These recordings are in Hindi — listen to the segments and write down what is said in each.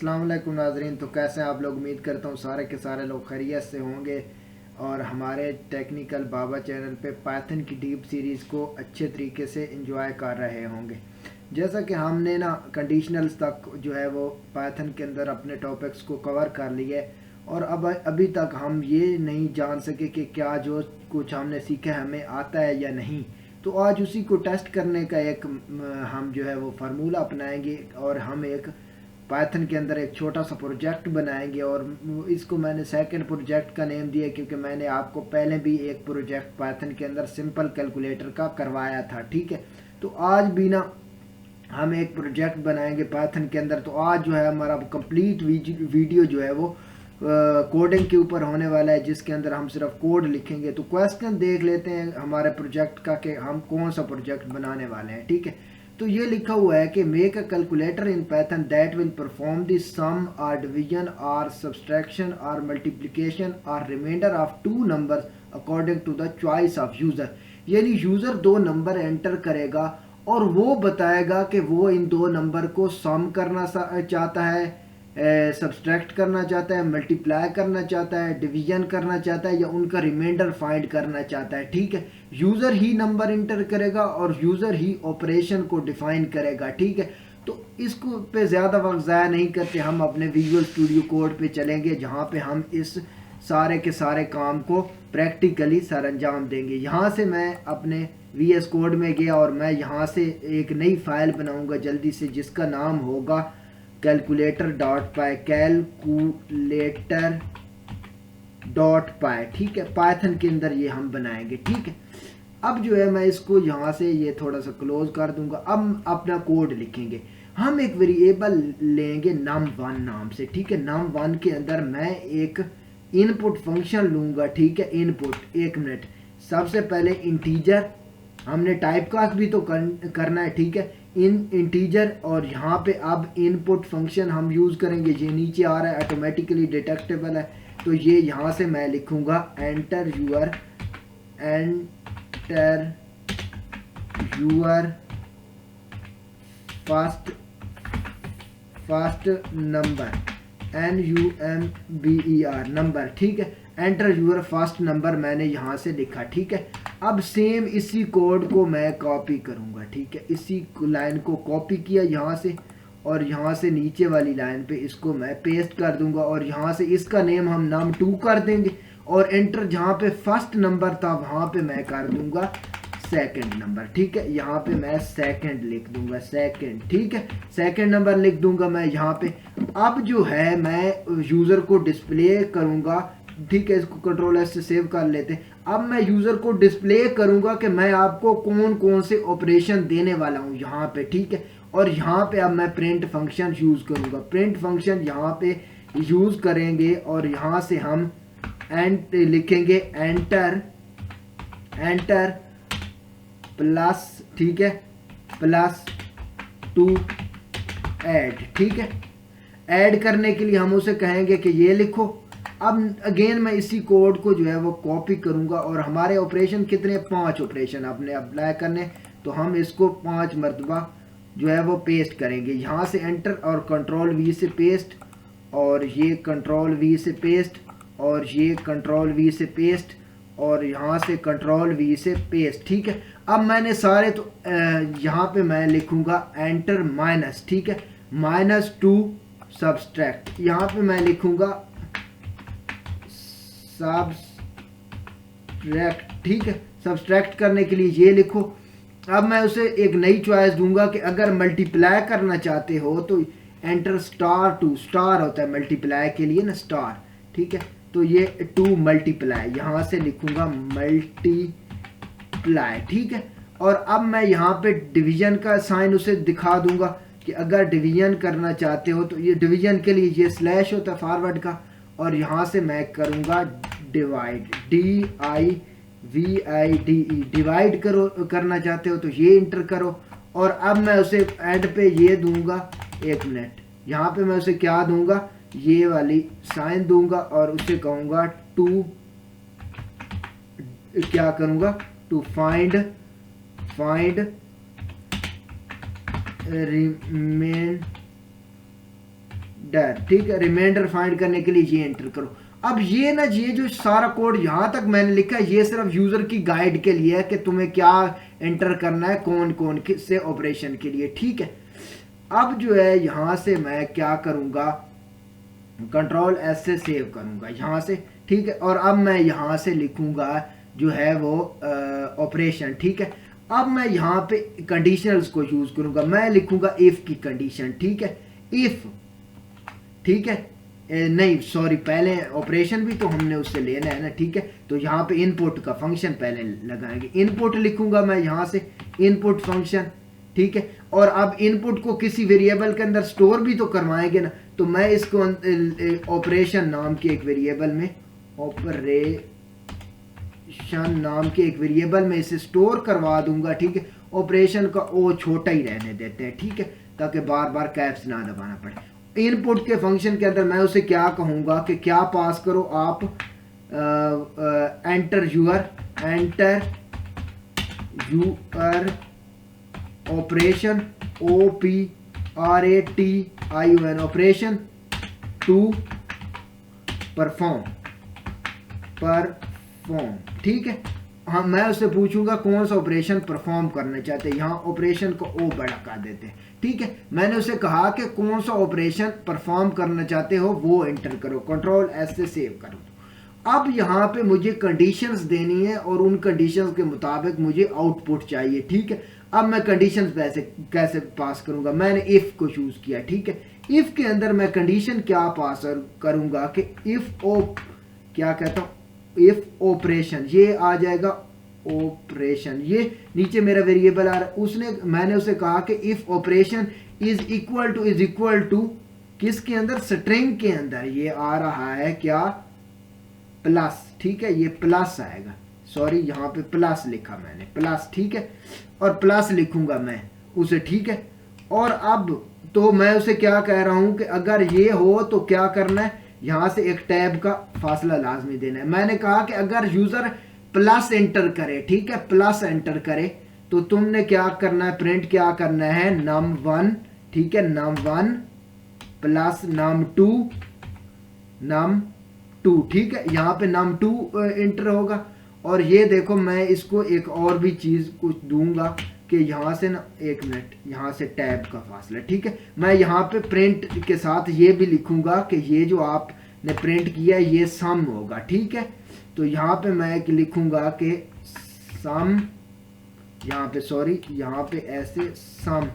अस्सलाम वालेकुम नाजरीन। तो कैसे हैं आप लोग? उम्मीद करता हूँ सारे के सारे लोग खैरियत से होंगे और हमारे टेक्निकल बाबा चैनल पे पाइथन की डीप सीरीज़ को अच्छे तरीके से एंजॉय कर रहे होंगे। जैसा कि हमने ना कंडीशनल्स तक जो है वो पाइथन के अंदर अपने टॉपिक्स को कवर कर लिए और अब अभी तक हम ये नहीं जान सके कि क्या जो कुछ हमने सीखा हमें आता है या नहीं। तो आज उसी को टेस्ट करने का एक हम जो है वो फार्मूला अपनाएंगे और हम एक पाइथन के अंदर एक छोटा सा प्रोजेक्ट बनाएंगे और इसको मैंने सेकंड प्रोजेक्ट का नेम दिया क्योंकि मैंने आपको पहले भी एक प्रोजेक्ट पाइथन के अंदर सिंपल कैलकुलेटर का करवाया था। ठीक है, तो आज भी ना हम एक प्रोजेक्ट बनाएंगे पाइथन के अंदर। तो आज जो है हमारा कंप्लीट वीडियो जो है वो कोडिंग के ऊपर होने वाला है, जिसके अंदर हम सिर्फ कोड लिखेंगे। तो क्वेश्चन देख लेते हैं हमारे प्रोजेक्ट का कि हम कौन सा प्रोजेक्ट बनाने वाले हैं। ठीक है, तो ये लिखा हुआ है कि make a calculator in Python that will perform the sum और डिवीजन और सब्सट्रैक्शन और मल्टीप्लिकेशन और reminder of two numbers according to the choice of user. यानी यूजर दो नंबर एंटर करेगा और वो बताएगा कि वो इन दो नंबर को सम करना चाहता है, सब्सट्रैक्ट करना चाहता है, मल्टीप्लाई करना चाहता है, डिवीजन करना चाहता है या उनका रिमाइंडर फाइंड करना चाहता है। ठीक है, यूज़र ही नंबर इंटर करेगा और यूज़र ही ऑपरेशन को डिफाइन करेगा। ठीक है, तो इसको पे ज़्यादा वक्त ज़ाया नहीं करते, हम अपने विजुअल स्टूडियो कोड पे चलेंगे जहाँ पे हम इस सारे के सारे काम को प्रैक्टिकली सर अंजाम देंगे। यहाँ से मैं अपने VS कोड में गया और मैं यहाँ से एक नई फाइल बनाऊँगा जल्दी से, जिसका नाम होगा कैलकुलेटर.py, कैलकुलेटर.py। ठीक है, पाइथन के अंदर ये हम बनाएंगे। ठीक है, अब जो है मैं इसको यहाँ से ये थोड़ा सा क्लोज कर दूंगा। अब अपना कोड लिखेंगे। हम एक वेरिएबल लेंगे num1 नाम से। ठीक है, num1 के अंदर मैं एक इनपुट फंक्शन लूंगा। ठीक है, इनपुट, एक मिनट, सबसे पहले इंटीजर, हमने टाइप कास्ट भी तो करना है। ठीक है, इंटीजर, और यहाँ पे अब इनपुट फंक्शन हम यूज़ करेंगे। ये नीचे आ रहा है, ऑटोमेटिकली डिटेक्टेबल है, तो ये यहाँ से मैं लिखूँगा enter your first number, NUMBER number. ठीक है, एंटर यूर फर्स्ट नंबर मैंने यहाँ से लिखा। ठीक है, अब सेम इसी कोड को मैं कॉपी करूँगा। ठीक है, इसी लाइन को कॉपी किया यहाँ से और यहाँ से नीचे वाली लाइन पे इसको मैं पेस्ट कर दूंगा और यहाँ से इसका नेम हम num2 कर देंगे और एंटर, जहाँ पे फर्स्ट नंबर था वहाँ पे मैं कर दूंगा सेकंड नंबर। ठीक है, यहाँ पे मैं सेकंड लिख दूंगा, सेकंड। ठीक है, सेकंड नंबर लिख दूंगा मैं यहाँ पे। अब जो है मैं यूज़र को डिस्प्ले करूँगा। ठीक है, इसको Ctrl+S से सेव कर लेते हैं। अब मैं यूज़र को डिस्प्ले करूँगा कि मैं आपको कौन कौन से ऑपरेशन देने वाला हूँ यहाँ पे। ठीक है, और यहाँ पे अब मैं प्रिंट फंक्शन यूज़ करूँगा। प्रिंट फंक्शन यहाँ पे यूज़ करेंगे और यहाँ से हम लिखेंगे एंटर प्लस, ठीक है, +2 ऐड। ठीक है, ऐड करने के लिए हम उसे कहेंगे कि ये लिखो। अब अगेन मैं इसी कोड को जो है वो कॉपी करूंगा और हमारे ऑपरेशन कितने, 5 ऑपरेशन अपने अप्लाई करने, तो हम इसको 5 मरतबा जो है वो पेस्ट करेंगे। यहाँ से एंटर और Ctrl+V से पेस्ट और ये Ctrl+V से पेस्ट और ये Ctrl+V से पेस्ट और यहाँ से Ctrl+V से पेस्ट। ठीक है, अब मैंने सारे, तो यहाँ पे मैं लिखूंगा एंटर माइनस। ठीक है, -2 सब्सट्रैक्ट, यहाँ पे मैं लिखूंगा सब्सट्रैक्ट। ठीक है, सब्सट्रैक्ट करने के लिए ये लिखो। अब मैं उसे एक नई चॉइस दूंगा कि अगर मल्टीप्लाई करना चाहते हो तो एंटर *2, स्टार होता है मल्टीप्लाई के लिए ना, स्टार। ठीक है, तो ये 2 मल्टीप्लाई, यहाँ से लिखूंगा मल्टीप्लाई। ठीक है, और अब मैं यहाँ पे डिवीजन का साइन उसे दिखा दूंगा कि अगर डिवीजन करना चाहते हो तो ये डिवीजन के लिए ये स्लैश होता है फॉरवर्ड का, और यहाँ से मैं करूँगा डिवाइड, DIVIDE, डिवाइड करो, करना चाहते हो तो ये इंटर करो। और अब मैं उसे एंड पे ये दूंगा, एक मिनट, यहाँ पे मैं उसे क्या दूंगा, ये वाली साइन दूंगा और उसे कहूँगा टू, क्या करूँगा, टू फाइंड ठीक है, रिमाइंडर फाइंड करने के लिए ये एंटर करो। अब ये ना, ये जो सारा कोड यहाँ तक मैंने लिखा है ये सिर्फ यूजर की गाइड के लिए है कि तुम्हें क्या एंटर करना है, कौन कौन से ऑपरेशन के लिए, ठीक है। अब जो है यहाँ से मैं क्या करूँगा, कंट्रोल एस से सेव करूँगा यहाँ से, ठीक है। और अब मैं यहाँ से लिखूँगा जो है वो ऑपरेशन, ठीक है। अब मैं यहाँ पे कंडीशनल्स को यूज़ करूँगा, मैं लिखूँगा इफ़ की कंडीशन, ठीक है, इफ़, ठीक है। नहीं सॉरी, पहले ऑपरेशन भी तो हमने उससे लेना है ना, ठीक है। तो यहाँ पे इनपुट का फंक्शन पहले लगाएंगे, इनपुट लिखूंगा मैं यहाँ से, इनपुट फंक्शन, ठीक है। और अब इनपुट को किसी वेरिएबल के अंदर स्टोर भी तो करवाएंगे ना, तो मैं इसको ऑपरेशन नाम के एक वेरिएबल में, ऑपरेशन नाम के एक वेरिएबल में इसे स्टोर करवा दूंगा, ठीक है। ऑपरेशन का ओ छोटा ही रहने देते हैं, ठीक है, ताकि बार बार कैप्स ना दबाना पड़े। इनपुट के फंक्शन के अंदर मैं उसे क्या कहूँगा कि क्या पास करो आप, enter your operation, OPRATION operation to perform, ठीक है। हाँ, मैं उससे पूछूंगा कौन सा ऑपरेशन परफॉर्म करना चाहते हैं, यहाँ ऑपरेशन को ओ बड़ा कर देते हैं, ठीक है। मैंने उसे कहा कि कौन सा ऑपरेशन परफॉर्म करना चाहते हो वो एंटर करो, कंट्रोल एस से सेव करो। अब यहाँ पे मुझे कंडीशंस देनी है और उन कंडीशंस के मुताबिक मुझे आउटपुट चाहिए, ठीक है। अब मैं कंडीशंस कैसे पास करूँगा, मैंने इफ़ को चूज़ किया, ठीक है। इफ़ के अंदर मैं कंडीशन क्या पास करूँगा कि इफ़ ओ, क्या कहता हूँ, इफ ऑपरेशन, ये आ जाएगा ऑपरेशन, ये नीचे मेरा वेरिएबल आ रहा है, मैंने उसे कहा कि if operation is equal to किसके अंदर, स्ट्रिंग के अंदर, ये आ रहा है क्या, प्लस, ठीक है, ये प्लस आएगा, सॉरी यहाँ पे प्लस लिखा मैंने, प्लस, ठीक है। और प्लस लिखूंगा मैं उसे, ठीक है। और अब तो मैं उसे क्या कह रहा हूं कि अगर ये हो तो क्या करना है, यहाँ से एक टैब का फासला लाजमी देना है। मैंने कहा कि अगर यूजर प्लस एंटर करे, ठीक है, प्लस एंटर करे तो तुमने क्या करना है, प्रिंट क्या करना है, num1, ठीक है, num1 प्लस num2, ठीक है। यहाँ पे num2 एंटर होगा। और ये देखो मैं इसको एक और भी चीज कुछ दूंगा कि यहाँ से ना, एक मिनट, यहाँ से टैब का फासला, ठीक है। मैं यहाँ पे प्रिंट के साथ ये भी लिखूंगा कि ये जो आपने प्रिंट किया है ये सम होगा, ठीक है। तो यहाँ पे मैं लिखूंगा कि सम, यहाँ पे सॉरी, यहाँ पे ऐसे सम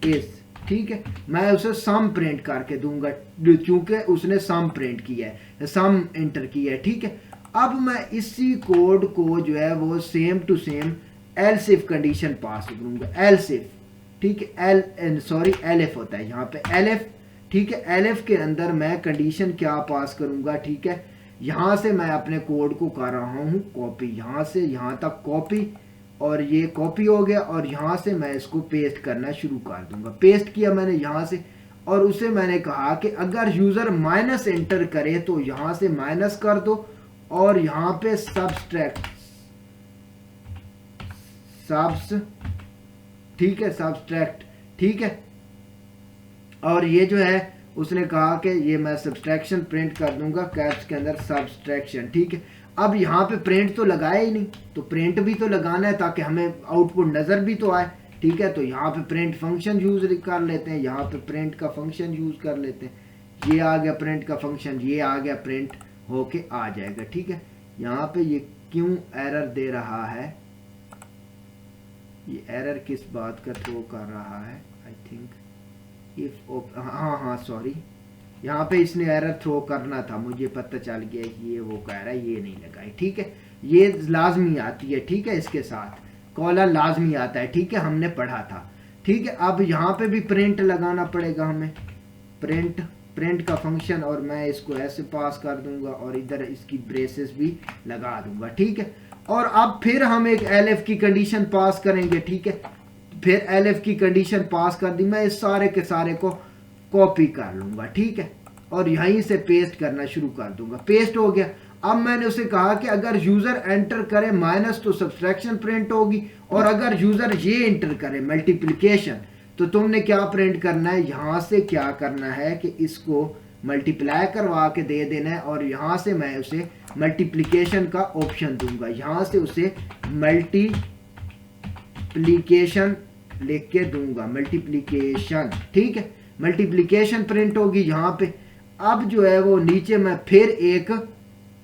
इज, ठीक है। मैं उसे सम प्रिंट करके दूंगा क्योंकि उसने सम प्रिंट किया है, सम एंटर किया है, ठीक है। अब मैं इसी कोड को जो है वो same to same else if condition pass करूंगा, एल्स इफ, ठीक है, एलएफ होता है यहाँ पे, एलएफ, ठीक है। एलएफ के अंदर मैं कंडीशन क्या पास करूंगा, ठीक है। यहाँ से मैं अपने कोड को कर रहा हूँ कॉपी, यहाँ से यहाँ तक कॉपी, और ये कॉपी हो गया। और यहाँ से मैं इसको पेस्ट करना शुरू कर दूंगा, पेस्ट किया मैंने यहाँ से। और उसे मैंने कहा कि अगर यूजर माइनस एंटर करे तो यहाँ से माइनस कर दो, और यहाँ पे सब्सट्रैक्ट, ठीक है, सब्सट्रैक्ट, ठीक है। और ये जो है उसने कहा कि ये मैं सब्सट्रैक्शन प्रिंट कर दूंगा कैप्स के अंदर, सब्सट्रैक्शन, ठीक है। अब यहाँ पे प्रिंट तो लगाया ही नहीं, तो प्रिंट भी तो लगाना है ताकि हमें आउटपुट नजर भी तो आए, ठीक है। तो यहाँ पे प्रिंट फंक्शन यूज कर लेते हैं, यहाँ पे प्रिंट का फंक्शन यूज कर लेते हैं। ये आ गया प्रिंट का फंक्शन, ये आ गया, प्रिंट होके आ जाएगा, ठीक है। यहाँ पे ये क्यों एरर दे रहा है, ये एरर किस बात का थ्रो कर रहा है, आई थिंक इफ, हाँ सॉरी, यहाँ पे इसने एरर थ्रो करना था, मुझे पता चल गया, ये वो कह रहा है ये नहीं लगाई, ठीक है। ये लाजमी आती है, ठीक है, इसके साथ कॉलर लाजमी आता है, ठीक है, हमने पढ़ा था, ठीक है। अब यहाँ पे भी प्रिंट लगाना पड़ेगा हमें, प्रिंट का फंक्शन, और मैं इसको ऐसे पास कर दूंगा और इधर इसकी ब्रेसेस भी लगा दूंगा, ठीक है। और अब फिर हम एक एलएफ की कंडीशन पास करेंगे, ठीक है। फिर एलएफ की कंडीशन पास कर दी, मैं इस सारे के सारे को कॉपी कर लूंगा, ठीक है, और यहीं से पेस्ट करना शुरू कर दूंगा, पेस्ट हो गया। अब मैंने उसे कहा कि अगर यूजर एंटर करे माइनस तो सब्सट्रैक्शन प्रिंट होगी, और अगर यूजर ये एंटर करे मल्टीप्लिकेशन तो तुमने क्या प्रिंट करना है, यहाँ से क्या करना है कि इसको मल्टीप्लाई करवा के दे देना है, और यहाँ से मैं उसे मल्टीप्लिकेशन का ऑप्शन दूंगा, यहाँ से उसे मल्टीप्लिकेशन लिख के दूंगा, मल्टीप्लिकेशन। ठीक है, मल्टीप्लिकेशन प्रिंट होगी यहाँ पे। अब जो है वो नीचे मैं फिर एक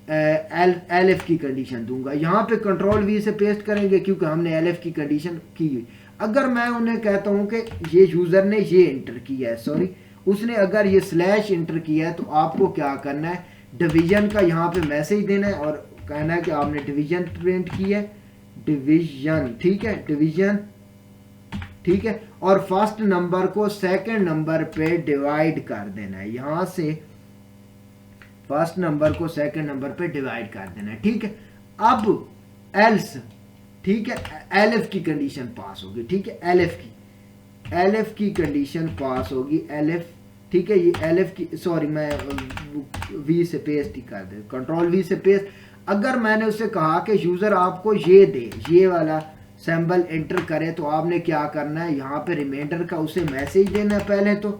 एलएफ की कंडीशन दूंगा, यहाँ पे कंट्रोल वी से पेस्ट करेंगे क्योंकि हमने एलएफ की कंडीशन की हुई। अगर मैं उन्हें कहता हूँ कि ये यूजर ने ये इंटर किया है, सॉरी उसने अगर ये स्लैश इंटर किया है, तो आपको क्या करना है, डिवीजन का यहाँ पे मैसेज देना है और कहना है कि आपने डिवीजन प्रिंट की है, डिवीजन। ठीक है, डिवीजन। ठीक है, और फर्स्ट नंबर को सेकंड नंबर पे डिवाइड कर देना है, यहाँ से फर्स्ट नंबर को सेकंड नंबर पे डिवाइड कर देना है। ठीक है, अब एल्स, ठीक है, एलएफ की कंडीशन पास होगी। ठीक है, एलएफ की कंडीशन पास होगी, एलएफ। ठीक है, ये एलएफ की, सॉरी मैं वी से पेस्ट ही कर दे, कंट्रोल वी से पेस्ट। अगर मैंने उससे कहा कि यूजर आपको ये दे, ये वाला सिंबल एंटर करे, तो आपने क्या करना है, यहाँ पे रिमाइंडर का उसे मैसेज देना है। पहले तो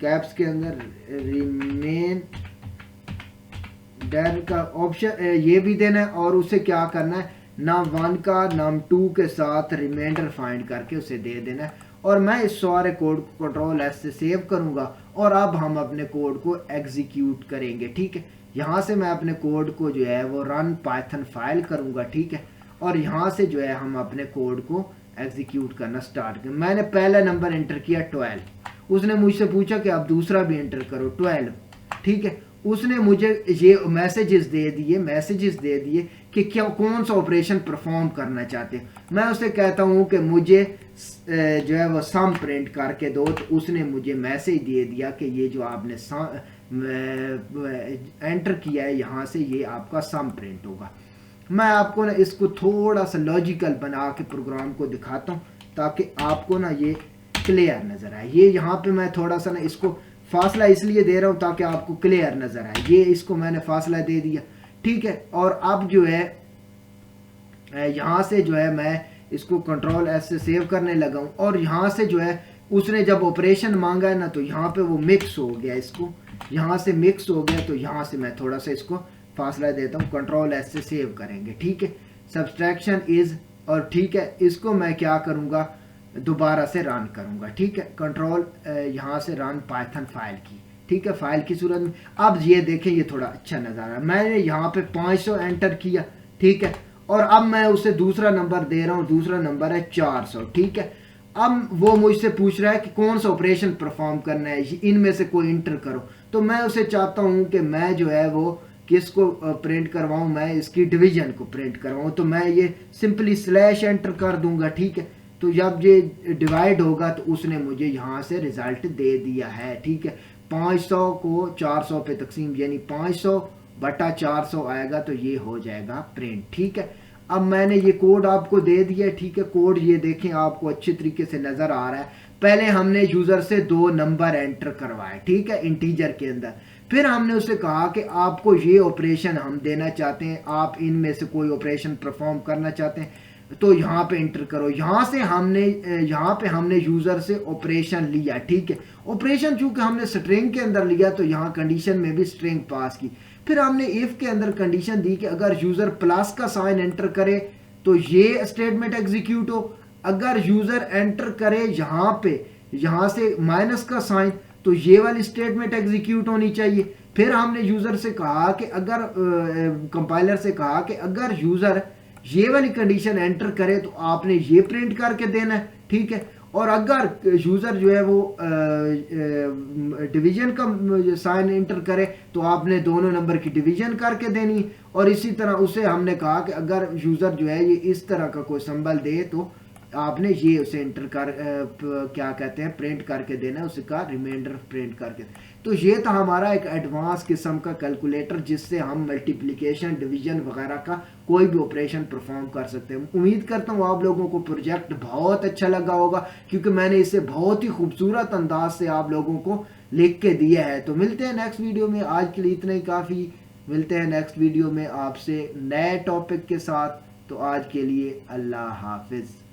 कैप्स के अंदर रिमाइंडर का ऑप्शन ये भी देना है, और उसे क्या करना है, नाम 1 का नाम 2 के साथ रिमाइंडर फाइंड करके उसे दे देना है। और मैं इस सारे कोड को कंट्रोल एस से सेव करूंगा, और अब हम अपने कोड को एग्जीक्यूट करेंगे। ठीक है, यहाँ से मैं अपने कोड को जो है वो रन पाइथन फाइल करूंगा। ठीक है, और यहाँ से जो है हम अपने कोड को एग्जीक्यूट करना स्टार्ट करें। मैंने पहला नंबर एंटर किया 12, उसने मुझसे पूछा कि आप दूसरा भी एंटर करो 12। ठीक है, उसने मुझे ये मैसेजेस दे दिए कि क्या कौन सा ऑपरेशन परफॉर्म करना चाहते हैं। मैं उसे कहता हूँ कि मुझे जो है वो सम प्रिंट करके दो, तो उसने मुझे मैसेज दे दिया कि ये जो आपने एंटर किया है, यहाँ से ये आपका सम प्रिंट होगा। मैं आपको ना इसको थोड़ा सा लॉजिकल बना के प्रोग्राम को दिखाता हूँ ताकि आपको ना ये क्लियर नजर आए। ये यहाँ पे मैं थोड़ा सा ना इसको फासला इसलिए दे रहा हूँ ताकि आपको क्लियर नजर आए। ये इसको मैंने फासला दे दिया। ठीक है, और अब जो है यहाँ से जो है मैं इसको कंट्रोल एस से सेव करने लगा हूँ, और यहाँ से जो है उसने जब ऑपरेशन मांगा है ना, तो यहाँ पे वो मिक्स हो गया, इसको यहाँ से मिक्स हो गया। तो यहाँ से मैं थोड़ा सा इसको फासला देता हूँ, कंट्रोल एस से सेव करेंगे। ठीक है, सब्सट्रैक्शन इज, और ठीक है इसको मैं क्या करूँगा, दोबारा से रन करूँगा। ठीक है, कंट्रोल यहाँ से रन पाइथन फाइल की। ठीक है, फाइल की सूरत में अब ये देखें, ये थोड़ा अच्छा नज़ारा। मैंने यहाँ पे 500 एंटर किया। ठीक है, और अब मैं उसे दूसरा नंबर दे रहा हूँ, दूसरा नंबर है 400। ठीक है, अब वो मुझसे पूछ रहा है कि कौन सा ऑपरेशन परफॉर्म करना है, इनमें से कोई इंटर करो। तो मैं उसे चाहता हूँ कि मैं जो है वो किसको प्रिंट करवाऊँ, मैं इसकी डिवीजन को प्रिंट करवाऊँ। तो मैं ये सिंपली स्लैश एंटर कर दूंगा। ठीक है, तो जब ये डिवाइड होगा तो उसने मुझे यहाँ से रिजल्ट दे दिया है। ठीक है, 500 को 400 पे तकसीम, यानी 500 बटा 400 आएगा, तो ये हो जाएगा प्रिंट। ठीक है, अब मैंने ये कोड आपको दे दिया। ठीक है, कोड ये देखें आपको अच्छे तरीके से नजर आ रहा है। पहले हमने यूजर से 2 नंबर एंटर करवाए। ठीक है, इंटीजर के अंदर। फिर हमने उससे कहा कि आपको ये ऑपरेशन हम देना चाहते हैं, आप इनमें से कोई ऑपरेशन परफॉर्म करना चाहते हैं, तो यहाँ पे इंटर करो। यहाँ पे हमने यूजर से ऑपरेशन लिया। ठीक है, ऑपरेशन चूंकि हमने स्ट्रिंग के अंदर लिया, तो यहाँ कंडीशन में भी स्ट्रिंग पास की। फिर हमने इफ के अंदर कंडीशन दी कि अगर यूजर प्लस का साइन एंटर करे तो ये स्टेटमेंट एग्जीक्यूट हो, अगर यूजर एंटर करे यहाँ से माइनस का साइन, तो ये वाली स्टेटमेंट एग्जीक्यूट होनी चाहिए। फिर हमने यूजर से कहा कि अगर कंपाइलर से कहा कि अगर यूजर ये वाली कंडीशन एंटर करे तो आपने ये प्रिंट करके देना है। ठीक है, और अगर यूजर जो है वो डिवीजन का साइन एंटर करे तो आपने दोनों नंबर की डिवीजन करके देनी। और इसी तरह उसे हमने कहा कि अगर यूजर जो है ये इस तरह का कोई सिंबल दे तो आपने ये उसे एंटर कर क्या कहते हैं प्रिंट करके देना, उसका रिमाइंडर प्रिंट करके। तो ये था हमारा एक एडवांस किस्म का कैलकुलेटर जिससे हम मल्टीप्लिकेशन, डिवीजन वगैरह का कोई भी ऑपरेशन परफॉर्म कर सकते हैं। उम्मीद करता हूँ आप लोगों को प्रोजेक्ट बहुत अच्छा लगा होगा, क्योंकि मैंने इसे बहुत ही खूबसूरत अंदाज से आप लोगों को लिख के दिया है। तो मिलते हैं नेक्स्ट वीडियो में, आज के लिए इतना ही काफ़ी। मिलते हैं नेक्स्ट वीडियो में आपसे नए टॉपिक के साथ। तो आज के लिए अल्लाह हाफिज़।